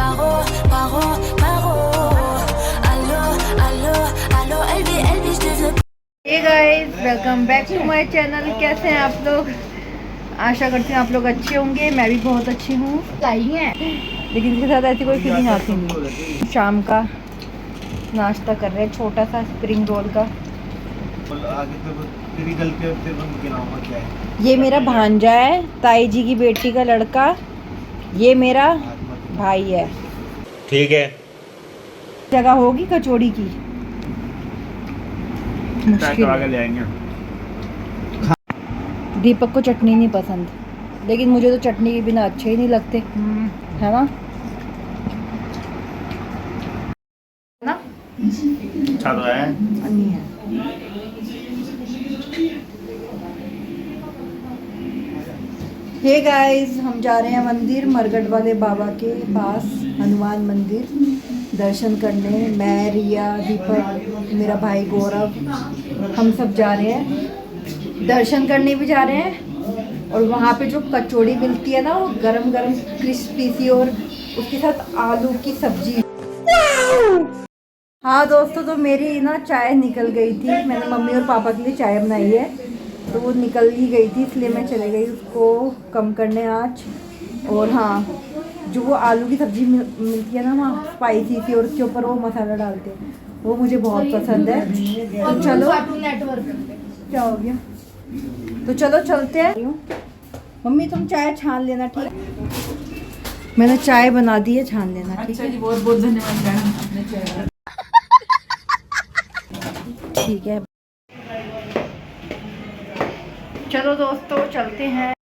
Paro, paro, paro. Allo, allo, allo, LV, je te veux. Hey guys, welcome back to my channel. कैसे हैं आप लोग? आशा करती हूँ आप लोग अच्छे होंगे। मैं भी बहुत अच्छी हूँ। लाई है लेकिन इसके साथ ऐसी कोई फीलिंग आती नहीं। शाम का नाश्ता कर रहे हैं, छोटा सा स्प्रिंग रोल का। ये मेरा भांजा है, ताई जी की बेटी का लड़का। ये मेरा भाई है। ठीक है। जगह होगी कचौड़ी की मुश्किल। ले आएंगे। दीपक को चटनी नहीं पसंद, लेकिन मुझे तो चटनी के बिना अच्छे ही नहीं लगते, है ना? अच्छा तो है। नहीं है। हे गाइस, हम जा रहे हैं मंदिर, मरगट वाले बाबा के पास, हनुमान मंदिर दर्शन करने। मैं, रिया, दीपक, मेरा भाई गौरव, हम सब जा रहे हैं। दर्शन करने भी जा रहे हैं और वहाँ पे जो कचौड़ी मिलती है ना, वो गरम गरम क्रिस्पी सी, और उसके साथ आलू की सब्जी। हाँ दोस्तों, तो मेरी ना चाय निकल गई थी। मैंने मम्मी और पापा के लिए चाय बनाई है, तो वो निकल ही गई थी, इसलिए मैं चले गई उसको कम करने आज। और हाँ, जो वो आलू की सब्ज़ी मिलती है ना वहाँ, स्पाइसी सी, और उसके ऊपर वो मसाला डालते हैं, वो मुझे बहुत पसंद है। तो चलो, क्या हो गया? तो चलो चलते हैं। मम्मी तुम चाय छान लेना, ठीक? मैंने चाय बना दी है, छान लेना, ठीक है? बहुत बहुत धन्यवाद। ठीक है, चलो दोस्तों चलते हैं।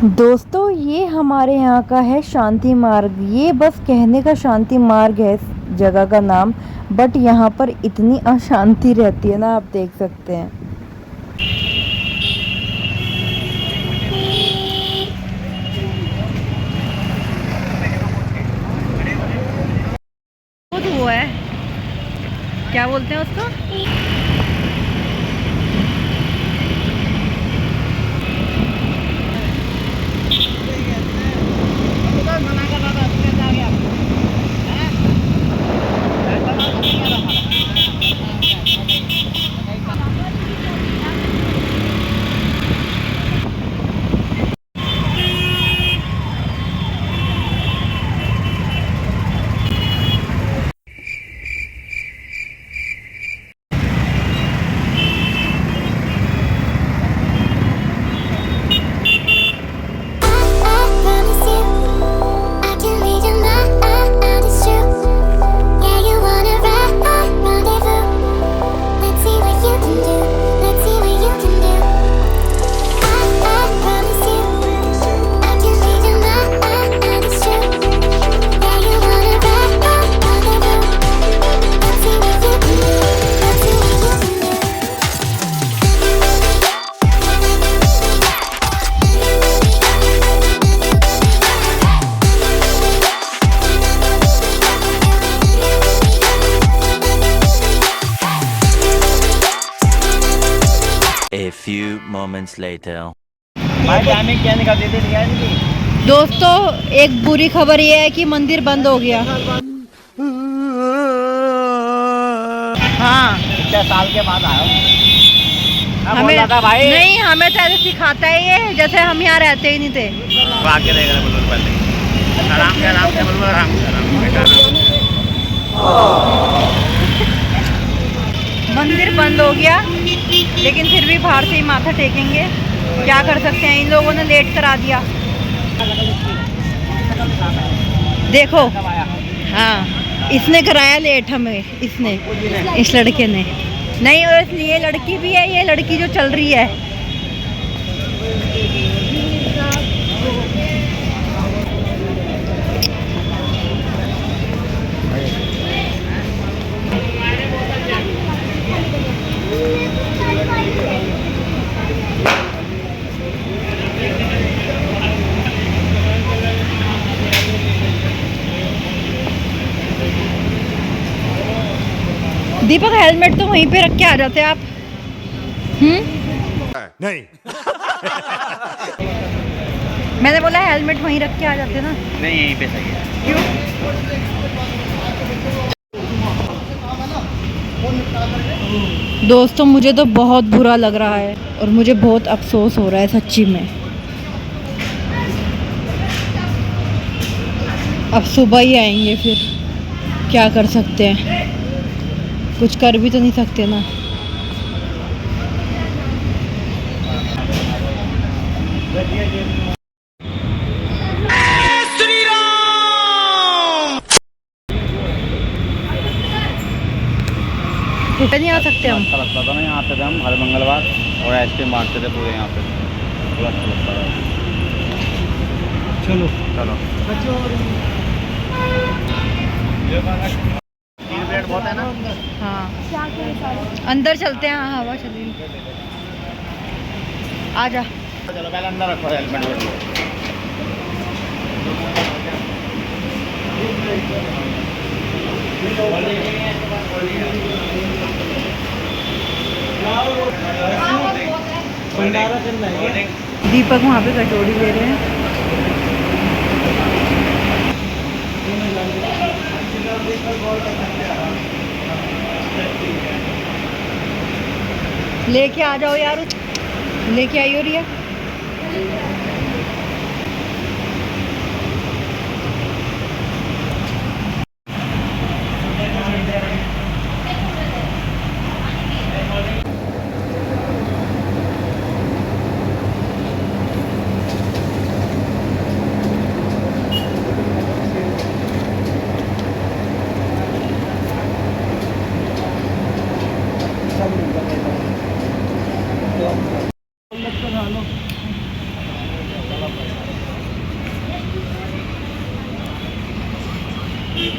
दोस्तों, ये हमारे यहाँ का है शांति मार्ग। ये बस कहने का शांति मार्ग है इस जगह का नाम, बट यहाँ पर इतनी अशांति रहती है ना, आप देख सकते हैं। वो है, क्या बोलते हैं उसको? A few moments later. दोस्तों, एक बुरी खबर ये है कि मंदिर बंद हो गया। हाँ, इतने साल के बाद आया हूँ। हमें भाई नहीं, हमें तो ऐसे सिखाता है ये, जैसे हम यहाँ रहते ही नहीं थे। आके देख रहे बोलो पहले। आराम से बोलो, आराम से। मंदिर बंद हो गया, लेकिन फिर भी बाहर से ही माथा टेकेंगे। क्या कर सकते हैं, इन लोगों ने लेट करा दिया। देखो, हाँ, इसने कराया लेट हमें, इसने, इस लड़के ने नहीं। और इसलिए लड़की भी है, ये लड़की जो चल रही है। दीपक, हेलमेट तो वहीं पे रख के आ जाते आप। है नहीं। मैंने बोला हेलमेट वहीं रख के आ जाते ना। नहीं यहीं पे सही है। क्यों? दोस्तों मुझे तो बहुत बुरा लग रहा है और मुझे बहुत अफसोस हो रहा है सच्ची में। अब सुबह ही आएंगे फिर क्या कर सकते हैं, कुछ कर भी तो नहीं सकते ना। नहीं आ सकते हम। अच्छा लगता था ना, यहाँ आते थे हम हर मंगलवार और आइसक्रीम बांटते थे पूरे यहाँ पे, पूरा अच्छा लगता था। चलो चलो प्लेट बहुत है ना। हाँ अंदर चलते हैं। हाँ हवा चली आ जा। चलो पहले अंदर रखो हेलमेट वेलमेट। दीपक वहाँ पे कचौड़ी ले रहे हैं। लेके आ जाओ यार, लेके आई हो रिया।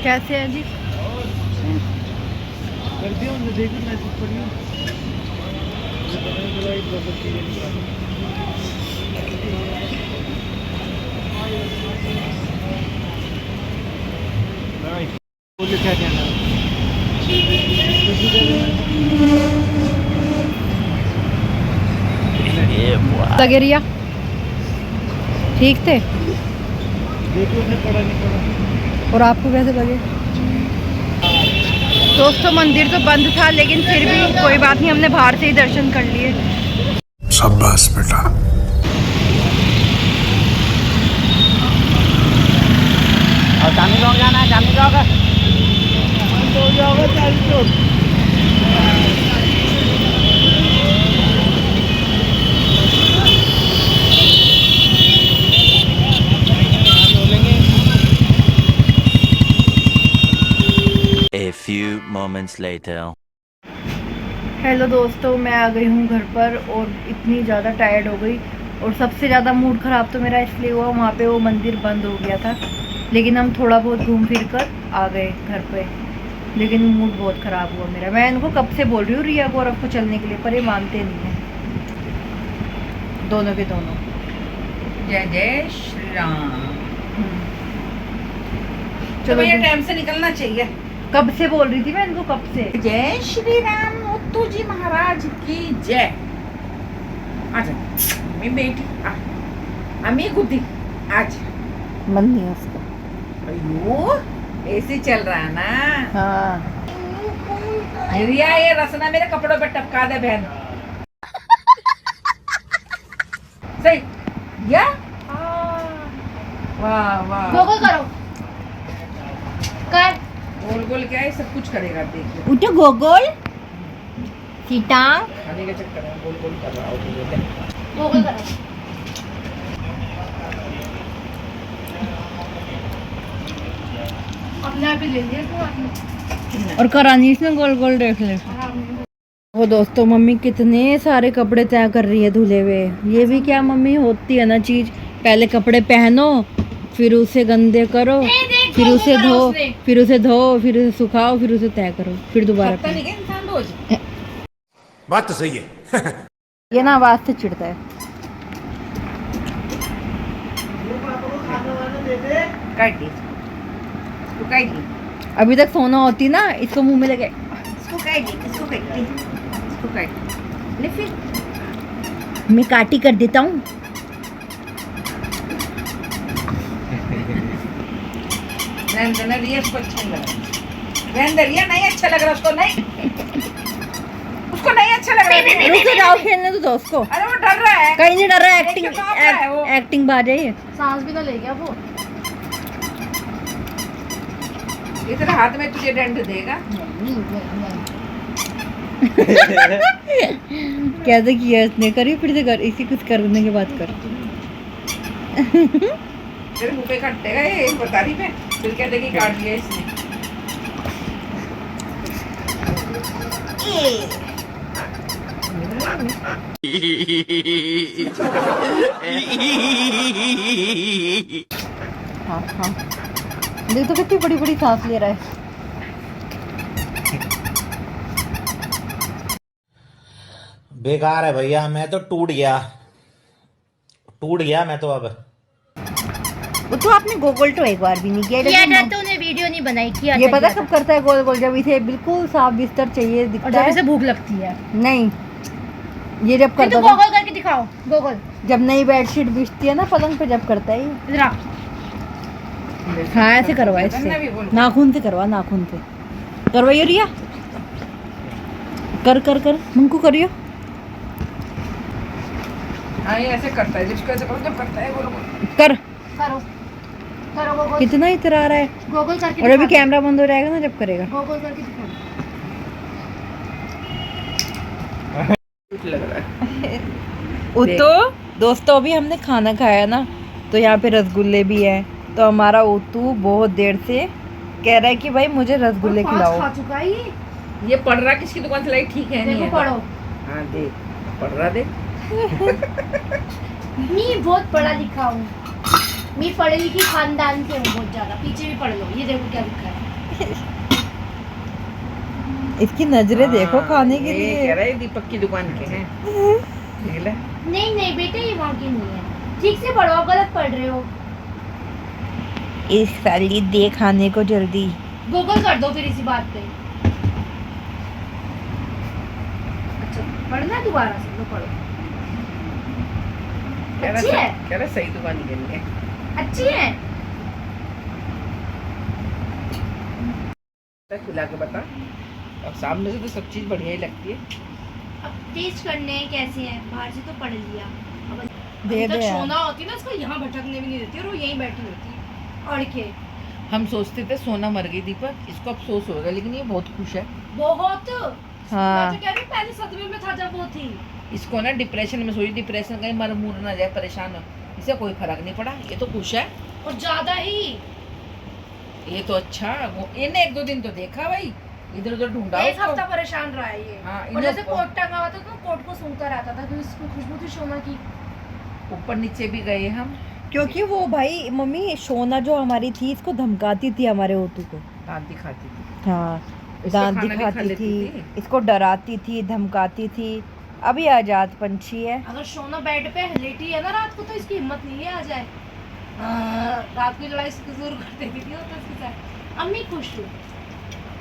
कैसे है जी? तगेरिया ठीक थे और आपको कैसे लगे? दोस्तों मंदिर तो बंद था लेकिन फिर भी कोई बात नहीं, हमने बाहर से ही दर्शन कर लिए। शाबाश बेटा। और चांदनी चौक जाना है, चांदनी चौक है। A few moments later. Hello दोस्तों, मैं आ गई हूँ घर पर और इतनी ज़्यादा टायर्ड हो गई और सबसे ज़्यादा मूड ख़राब तो मेरा इसलिए हुआ, वहाँ पे वो मंदिर बंद हो गया था। लेकिन हम थोड़ा बहुत घूम फिर कर आ गए घर पे, लेकिन मूड बहुत ख़राब हुआ मेरा। मैं इनको कब से बोल रही हूँ रिया को और आपको चलने के लिए, पर ये मानते नहीं हैं दोनों के दोनों। जय जय श्री राम। चलो ये टाइम से निकलना चाहिए। कब से बोल रही थी मैं इनको, कब से। जय श्री राम मुत्तू जी महाराज की जय। आजा मैं बेटी अम्मी गुद्दी आज मन नहीं है उसका। अयो ऐसे चल रहा है ना। हाँ रिया ये रसना मेरे कपड़ों पे टपका दे बहन। सही या वाह वाह। गोगो करो कर। गोल गोल क्या है, सब कुछ करेगा देखिए। उठो गोगोल सीता। खाने के चक्कर में गोल गोल कर रहा हूँ। गोगो करो। अपने आप ही ले लिया और करानी इसने गोल गोल देख ले। वो दोस्तों मम्मी कितने सारे कपड़े तय कर रही है धुले हुए। ये भी क्या मम्मी होती है ना चीज, पहले कपड़े पहनो फिर उसे गंदे करो, फिर उसे धो, फिर उसे धो, फिर उसे सुखाओ, फिर उसे तय करो, फिर दोबारा पता नहीं क्या इंसान रोज। बात तो सही है। ये ना आवाज से चिढ़ता है। काट दी तो काट दी। अभी तक सोना होती ना, इसको मुंह में लगे। इसको काट दी, इसको काट दी, इसको काट दी। ले फिर मैं काटी कर देता हूँ। रिया उसको अच्छा नहीं लग रहा, रिया नहीं अच्छा लग रहा उसको, नहीं उसको नहीं अच्छा लग रहा है। रुक जाओ, खेलने तो दो उसको। अरे वो डर रहा है, कहीं नहीं डर रहा है, देख के कांप रहा है वो। एक्टिंग बाज है ये। सांस भी तो ले गया वो। इतना हाथ में तुझे दंड देगा। कैसे किया इसने? करिए फिर से कर, इसी कुछ करने के बाद कर। तेरे मुंह पे काटेगा ये बता रही मैं, फिर कहते कि काट लिया इसने। हाँ हाँ, देख तो कितनी बड़ी बड़ी सांस ले रहा है। बेकार है भैया, मैं तो टूट गया मैं तो। अब वो तो आपने गोगल तो एक बार भी नहीं किया। किया था तो उन्हें वीडियो नहीं बनाई, किया ये था, पता किया कब करता है गोल गोल? जब इसे बिल्कुल साफ बिस्तर चाहिए था। और दिखता जब है। इसे भूख लगती है। नहीं, ये जब फिर करता तो था, गोगल करके दिखाओ, गोगल जब नई बेडशीट बिछती है ना पलंग पे, जब करता है ये। इधर आ। हाँ ऐसे करवा, इससे नाखून से करवा, नाखून से करवाइयो रिया। कर कर कर मुंकू करियो। हाँ ये ऐसे करता है, जिसको ऐसे करो जब करता है वो कर। करो करो गोगल, कितना इतरा रहा है। गोगल करके और अभी दिखा। कैमरा बंद हो जाएगा ना जब करेगा। गोगल करके दिखा। लग रहा है। तो दोस्तों अभी हमने खाना खाया ना, तो यहाँ पे रसगुल्ले भी हैं। तो हमारा उतू बहुत देर से कह रहा है कि भाई मुझे रसगुल्ले खिलाओ। खा चुका है ये पढ़ रहा किसकी दुकान से लाई, ठीक है नहीं देखो है? पढ़ो। हाँ देख, पढ़ रहा देख। मैं बहुत पढ़ा लिखा हूँ, मैं पढ़े लिखी खानदान से हूँ बहुत ज्यादा। पीछे भी पढ़ लो, ये देखो क्या लिखा है। इसकी नजरें देखो हाँ, खाने के ये लिए। कह रहा है दीपक की दुकान के हैं। देख ले। नहीं नहीं बेटे, ये वहाँ की नहीं है। ठीक से पढ़ो, आप गलत पढ़ रहे हो। इस साली दे खाने को जल्दी। गूगल कर दो फिर इसी बात पे। अच्छा पढ़ना है दोबारा से, लो पढ़ो। अच्छी है, कह रहा सही दुकान के लिए। अच्छी है। खिला के बता। अब सामने से तो सब चीज बढ़िया ही लगती है। अब टेस्ट करने हैं कैसे हैं, बाहर से तो पढ़ लिया। अब दे दे यार। सोना होती है ना, उसको यहाँ भटकने भी नहीं देती और वो यहीं बैठी होती है अड़ के। हम सोचते थे सोना मर गई दीपक, इसको अफसोस होगा, लेकिन ये बहुत खुश है। बहुत। हाँ। मैं तो कह रही हूँ, पहले सदमे में था जब वो थी। इसको ना डिप्रेशन में सोची, डिप्रेशन कहीं मर मूर ना जाए, परेशान हो। इसे कोई फर्क नहीं पड़ा, ये तो खुश है। और ज्यादा ही। ये तो अच्छा, वो इन्हें एक दो दिन तो देखा भाई, इधर उधर ढूंढा एक उसको। हफ्ता परेशान रहा है ये। हाँ, और जैसे कोट टंगा हुआ था तो कोट को सूंघता रहता था, तो इसको खुशबू थी सोना की। ऊपर नीचे भी गए हम। क्योंकि वो भाई मम्मी सोना जो हमारी थी इसको धमकाती थी हमारे ओतू को। दांत दिखाती थी। हाँ इसका दांत खाना भी खा दिखाती लेती थी, थी। इसको डराती थी, धमकाती थी। अभी आजाद पंछी है। अगर सोना बेड पे लेटी है ना रात को, तो इसकी हिम्मत नहीं है आ जाए। रात की लड़ाई शुरू कर देती थी तो इसके साथ। अम्मी खुश हूँ।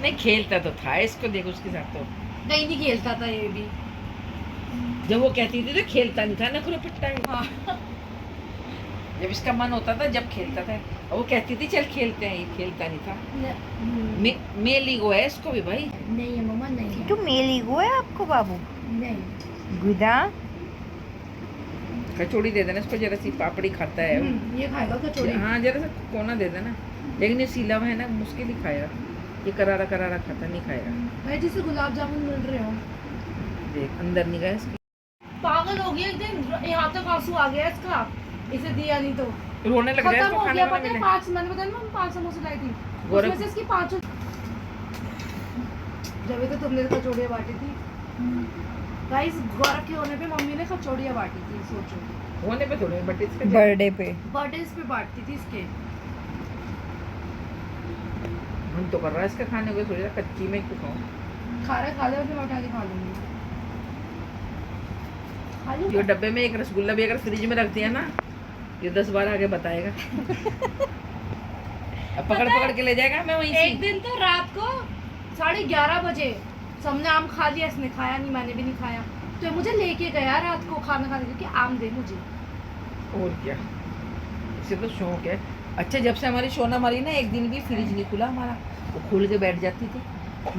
नहीं खेलता तो था, इसको देखो उसके साथ तो कहीं नहीं खेलता था ये भी। जब वो कहती थी तो खेलता नहीं था, नखरे पिटता है। हाँ। जब इसका मन होता था जब खेलता था, और वो कहती थी चल खेलते हैं, ये खेलता नहीं था। मेल ईगो है इसको भी भाई। नहीं है मम्मा, नहीं है। तो मेल ईगो है आपको बाबू? नहीं। गुदा कचौड़ी दे देना इसको, जरा सी पापड़ी खाता है। ये खाएगा कचौड़ी। हाँ जरा सा कोना दे देना, लेकिन ये सीला हुआ है ना, मुश्किल ही खाएगा। ये करारा करारा खाता नहीं खाएगा। भाई जैसे गुलाब जामुन मिल रहे हो। देख अंदर नहीं गया इसके। पागल हो गया एकदम, यहाँ तक आंसू आ गया इसका। इसे दिया नहीं तो रोने लग जाए खत्म इसको हो खाने गया। वाला पता है मिले। 5, मैंने बताया ना 5 समोसे लाई थी, गौरव- उसमें से इसकी 5 जब तो तुमने कचौड़ियाँ बांटी थी। गाइस गौरव के होने पे मम्मी ने कचौड़ियाँ बांटी थी, सोचो। होने पे थोड़े बट इसके बर्थडे पे बर्थडे पे बांटती थी इसके। मन तो कर रहा है इसका खाने को, सोच रहा कच्ची में क्यों खाऊं। खा ले और फिर मैं उठा के खा लूंगी। खा लूं? ये डब्बे में एक रसगुल्ला भी अगर फ्रिज में रख दिया ना, ये 10 बार आगे बताएगा। अब पकड़ पकड़ के ले जाएगा मैं वहीं एक से। दिन तो रात को 11:30 बजे सबने आम खा लिया, इसने खाया नहीं, मैंने भी नहीं खाया। तो मुझे लेके गया रात को खाना खाने, क्योंकि आम दे मुझे। और क्या, इसे तो शौक है। अच्छा, जब से हमारी सोना मरी ना, एक दिन भी फ्रिज नहीं खुला हमारा, वो खोल के बैठ जाती थी।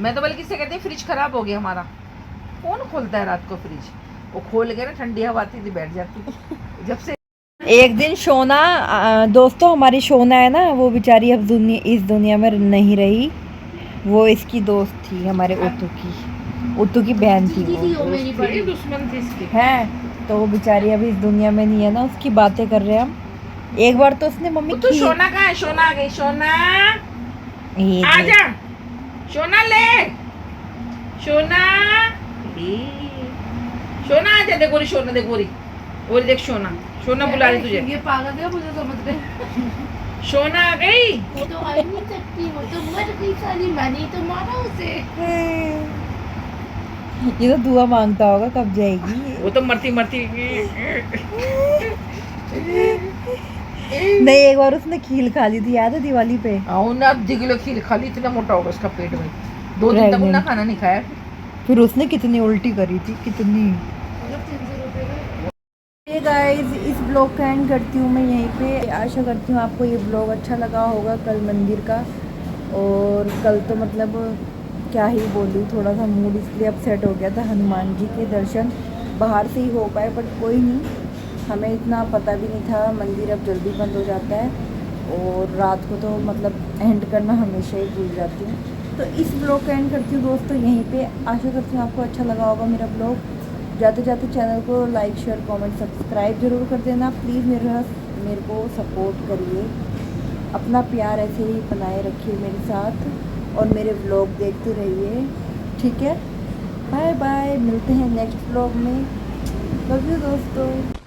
मैं तो बल्कि से कहती फ्रिज खराब हो गया हमारा, कौन खोलता है रात को फ्रिज, वो खोल के ना ठंडी हवा आती थी बैठ जाती थी। जब से एक दिन शोना, दोस्तों हमारी शोना है ना, वो बेचारी अब इस दुनिया में नहीं रही। वो इसकी दोस्त थी हमारे उतू की बहन थी वो, मेरी थी, बड़ी दुश्मन थी इसकी। है। तो वो बेचारी अभी इस दुनिया में नहीं है ना, उसकी बातें कर रहे हैं हम। एक बार तो उसने मम्मी तो सोना कहाँ है? सोना आ गई, सोना ये आजा, सोना ले, सोना सोना आजा, देख गोरी, सोना देख गोरी, और देख सोना, सोना बुला रही तुझे। ये पागल है, मुझे समझ रहे। सोना आ गई। वो तो आ ही नहीं सकती, वो तो मर गई साली, मैंने तो मारा उसे। ये तो दुआ मांगता होगा कब जाएगी। वो तो मरती मरती नहीं, एक बार उसने खील खा ली थी, याद है दिवाली पे। ना 2 किलो खीर खा ली, इतना मोटा होगा उसका पेट में। 2 दिन तक ना खाना नहीं खाया। फिर उसने कितनी उल्टी करी थी, कितनी। ये गाइस, इस ब्लॉग का एंड करती हूँ मैं यहीं पे। आशा करती हूँ आपको ये ब्लॉग अच्छा लगा होगा कल मंदिर का। और कल तो मतलब क्या ही बोलूँ, थोड़ा सा मूड इसलिए अपसेट हो गया था। हनुमान जी के दर्शन बाहर से ही हो पाए, बट कोई नहीं, हमें इतना पता भी नहीं था। मंदिर अब जल्दी बंद हो जाता है और रात को तो मतलब एंड करना हमेशा ही भूल जाती हूँ। तो इस ब्लॉग का एंड करती हूँ दोस्तों यहीं पे। आशा करती हूँ आपको अच्छा लगा होगा मेरा ब्लॉग। जाते जाते चैनल को लाइक, शेयर, कमेंट, सब्सक्राइब जरूर कर देना प्लीज़। मेरे को सपोर्ट करिए, अपना प्यार ऐसे ही बनाए रखिए मेरे साथ, और मेरे ब्लॉग देखते रहिए, ठीक है। बाय बाय, मिलते हैं नेक्स्ट ब्लॉग में। लव यू दोस्तों।